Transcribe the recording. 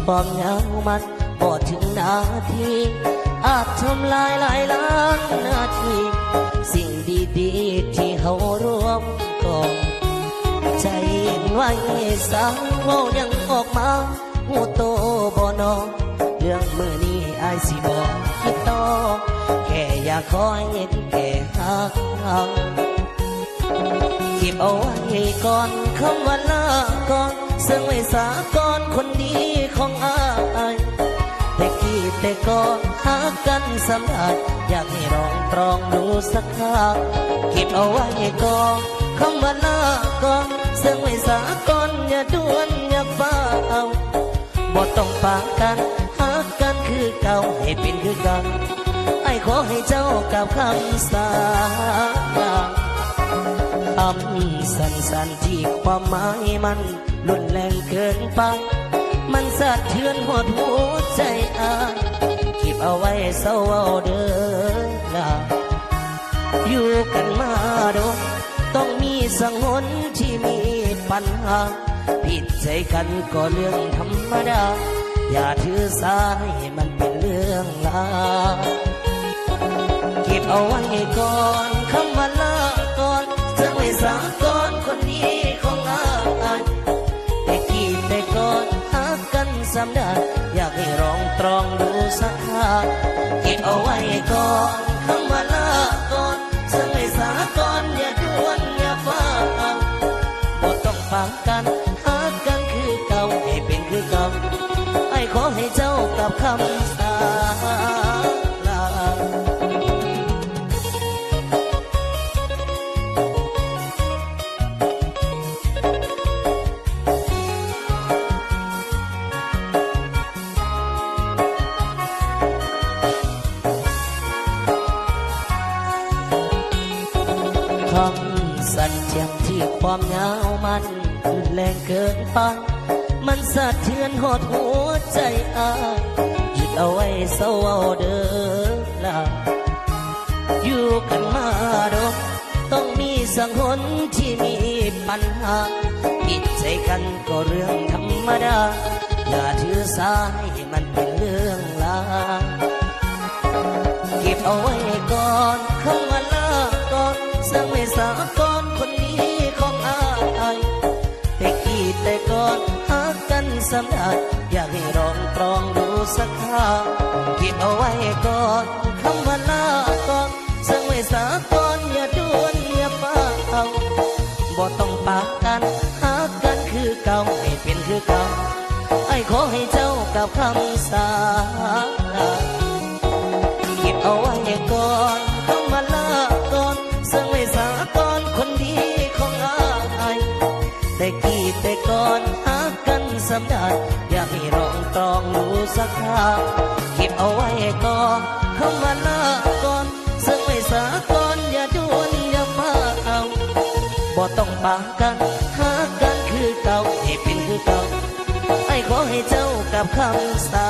ความยาวมันพอถึงนาทีอาจทำลายหลายล้านนาทีสิ่งดีๆที่เขารวมก่อนใจไว้สาวเว้ายังออกมาหูโตบ่นอเรื่องมือนี้อายสิบอกคิดต่อแค่อยากคอยเห็นแค่หักเก็บเอาไว้ก่อนคำว่าลาก่อนซึ่งไว้สาก่อนคนดีของอายแต่กี้แต่ก่อนหากันสำหรับอยากให้ลองตรองดูสักครั้งเก็บเอาไว้ก่อนคำว่าลาก่อนซึ่งไว้สาก่อนอย่าด่วนอย่าฟ้าวบ่ต้องปากกันหากันคือเก่าให้เป็นคือกันไอ้ขอให้เจ้ากับคำสาคำสั้นๆที่ความหมายมันรุนแรงเกินไปมันสะเทือนหัวใจอายเก็บเอาไว้เศร้าเอาเด้อล่ะอยู่กันมาโดนต้องมีสังหนที่มีปัญหาผิดใจกันก็เรื่องธรรมดาอย่าถือสาให้มันเป็นเรื่องลาเก็บเอาไว้ก่อนคำว่าลาก่อนจะไม่สาก่อนคนนี้ของอายแต่กี้แต่ก่อนหากันสำได้อยากให้ลองตรองดูสักครั้งเก็บเอาไว้ก่อนคำว่าลาก่อนจะไม่สาก่อนอย่าด่วนอย่าฟ้าวบ่ต้องฟังกันหากันคือเก่าให้เป็นคือเก่าไอ้ขอให้เจ้ากับคำสาลาคำสั่นเทียมที่ความยาวมันรุนแรงเกินไปมันสะเทือนหดหัวใจอายหยุดเอาไว้เศร้าเอาเด้อล่ะอยู่กันมาโดนต้องมีสังหนที่มีปัญหาผิดใจกันก็เรื่องธรรมดาอย่าถือสาให้มันเป็นเรื่องลาเก็บเอาไว้ก่อนคำว่าลาก่อนสังไว้สาก่อนคนนี้ของอายแต่กี้แต่ก่อนหากันสำได้อยากให้ลองตรองดูสักครั้งเก็บเอาไว้ก่อนคำว่าลาก่อนสังไว้สาก่อนอย่าด่วนอย่าฟ้าวบ่ต้องปากกันหากันคือเก่าให้เป็นคือเก่าไอ้ขอให้เจ้ากับคำสาเก็บเอาไว้ก่อนคำว่าลาก่อนสังไว้สาก่อนคนดีของอายแต่กี้แต่ก่อนหากันสำได้อยากให้ลองตรองดูสักครั้งเก็บเอาไว้ก่อนคำว่าลาก่อนสังไว้สาก่อนอย่าด่วนอย่าฟ้าวบ่ต้องปากกันหากันคือเก่าให้เป็นคือเก่าไอ้ขอให้เจ้ากับคำสา